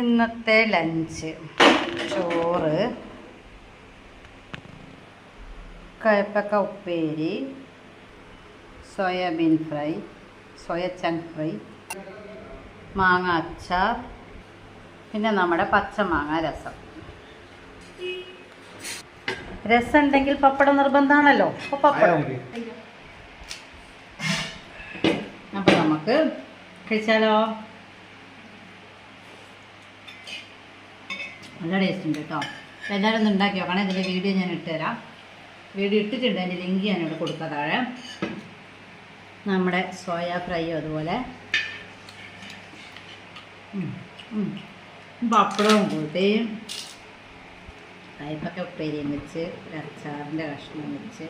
ഇന്നത്തെ ലഞ്ച് ചോറ്, കയ്പ്പക്ക ഉപ്പേരി, സോയാബീൻ ഫ്രൈ, സോയ ചങ്ക് ഫ്രൈ, മാങ്ങ അച്ചാർ, പിന്നെ നമ്മുടെ പച്ചമാങ്ങ രസം. രസം ഉണ്ടെങ്കിൽ പപ്പടം നിർബന്ധമാണല്ലോ. അപ്പോൾ പപ്പടം. അപ്പോൾ നമുക്ക് കഴിച്ചാലോ. നല്ല ടേസ്റ്റ് ഉണ്ട് കേട്ടോ. അപ്പോൾ എല്ലാവരും ഒന്ന് ഉണ്ടാക്കി നോക്കണം. ഇതിൻ്റെ വീഡിയോ ഞാൻ ഇട്ടുതരാം. വീഡിയോ ഇട്ടിട്ടുണ്ട്, അതിൻ്റെ ലിങ്ക് ഞാനിവിടെ കൊടുക്കാം താഴെ. നമ്മുടെ സോയ ഫ്രൈയും അതുപോലെ പപ്പടവും കൂട്ടി കയ്പക്ക ഉപ്പേരിയും വെച്ച്, അച്ചാറിൻ്റെ കഷ്ണം വെച്ച്